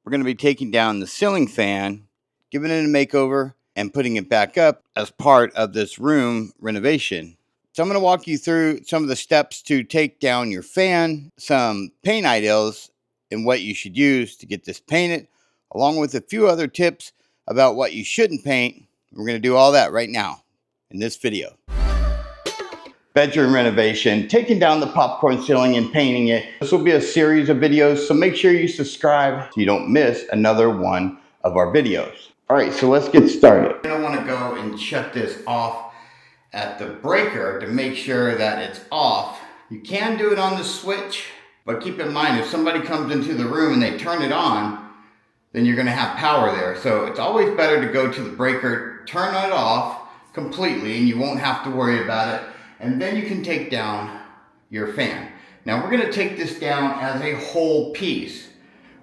we're going to be taking down the ceiling fan, giving it a makeover, and putting it back up as part of this room renovation. So I'm going to walk you through some of the steps to take down your fan, some paint ideas, and what you should use to get this painted, along with a few other tips about what you shouldn't paint. We're going to do all that right now in this video. Bedroom renovation, taking down the popcorn ceiling and painting it. This will be a series of videos, so make sure you subscribe so you don't miss another one of our videos. All right, so let's get started. You're going to want to go and shut this off at the breaker to make sure that it's off. You can do it on the switch, but keep in mind if somebody comes into the room and they turn it on, then you're going to have power there. So it's always better to go to the breaker, turn it off completely, and you won't have to worry about it. And then you can take down your fan. Now we're going to take this down as a whole piece.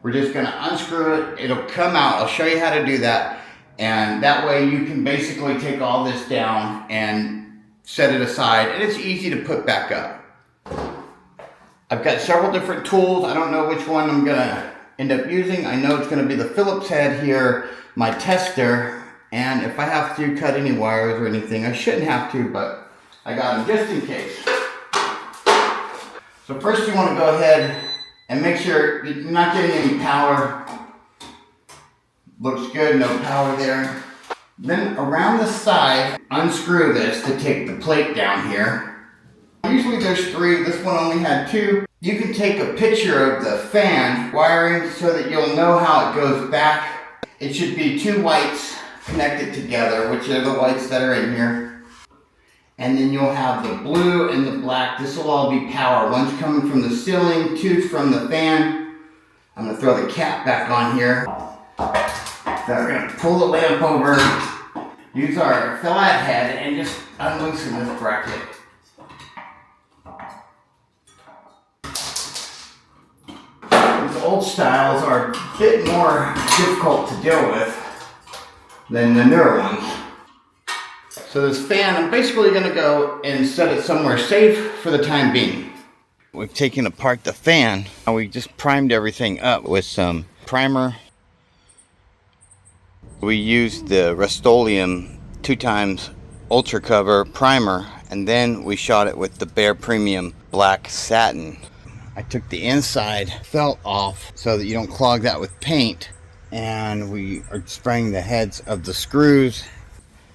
We're just going to unscrew it. It'll come out. I'll show you how to do that. And that way you can basically take all this down and set it aside. And it's easy to put back up. I've got several different tools. I don't know which one I'm going to end up using. I know it's going to be the Phillips head here, my tester. And if I have to cut any wires or anything, I shouldn't have to, but I got them just in case. So first you want to go ahead and make sure you're not getting any power. Looks good, no power there. Then around the side, unscrew this to take the plate down here. Usually there's 3, this one only had 2. You can take a picture of the fan wiring so that you'll know how it goes back. It should be 2 whites connected together, which are the whites that are in here. And then you'll have the blue and the black. This will all be power. One's coming from the ceiling, 2's from the fan. I'm gonna throw the cap back on here. So we're going to pull the lamp over, use our flat head, and just unloosen this bracket. These old styles are a bit more difficult to deal with than the newer ones. So this fan, I'm basically going to go and set it somewhere safe for the time being. We've taken apart the fan, and we just primed everything up with some primer. We used the Rust-Oleum 2x Ultra Cover primer, and then we shot it with the BEHR Premium Black Satin. I took the inside felt off so that you don't clog that with paint, and we are spraying the heads of the screws.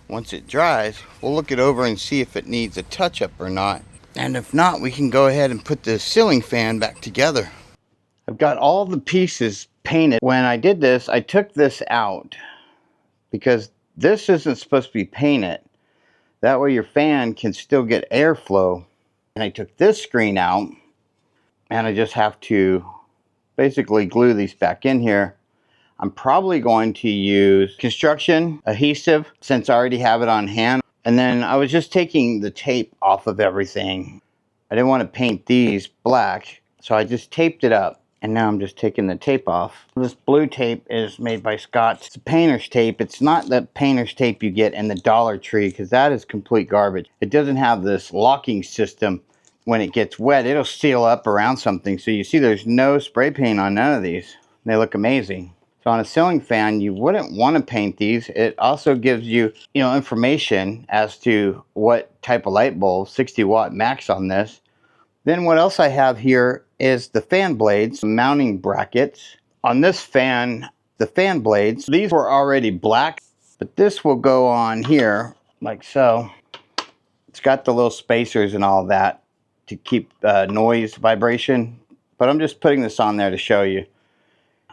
Once it dries, we'll look it over and see if it needs a touch-up or not. And if not, we can go ahead and put the ceiling fan back together. I've got all the pieces painted. When I did this, I took this out because this isn't supposed to be painted. That way your fan can still get airflow. And I took this screen out, and I just have to basically glue these back in here. I'm probably going to use construction adhesive since I already have it on hand. And then I was just taking the tape off of everything. I didn't want to paint these black, so I just taped it up. And now I'm just taking the tape off. This blue tape is made by Scott's. It's a painter's tape. It's not the painter's tape you get in the Dollar Tree, because that is complete garbage. It doesn't have this locking system. When it gets wet, it'll seal up around something. So you see there's no spray paint on none of these. They look amazing. So on a ceiling fan, you wouldn't want to paint these. It also gives you, information as to what type of light bulb, 60 watt max on this. Then what else I have here is the fan blades, mounting brackets. On this fan, the fan blades, these were already black, but this will go on here like so. It's got the little spacers and all that to keep noise, vibration, but I'm just putting this on there to show you.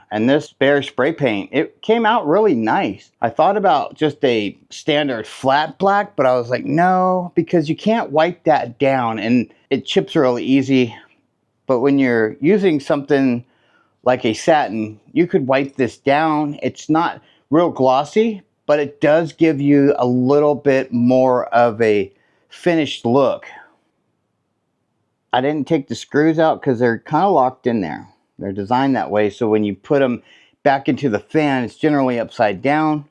And this BEHR spray paint, it came out really nice. I thought about just a standard flat black, but I was like, no, because you can't wipe that down and it chips really easy. But when you're using something like a satin, you could wipe this down. It's not real glossy, but it does give you a little bit more of a finished look. I didn't take the screws out because they're kind of locked in there. They're designed that way, so when you put them back into the fan, it's generally upside down.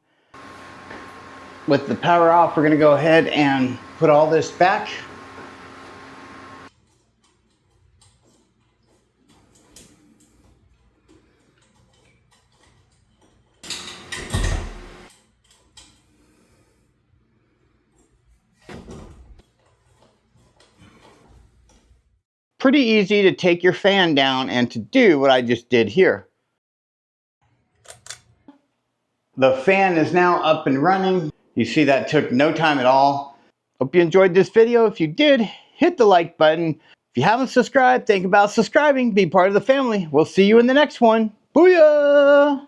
With the power off, we're going to go ahead and put all this back. pretty easy to take your fan down and to do what I just did here. The fan is now up and running. You see that took no time at all. Hope you enjoyed this video. If you did, hit the like button. If you haven't subscribed, think about subscribing. Be part of the family. We'll see you in the next one. Booyah!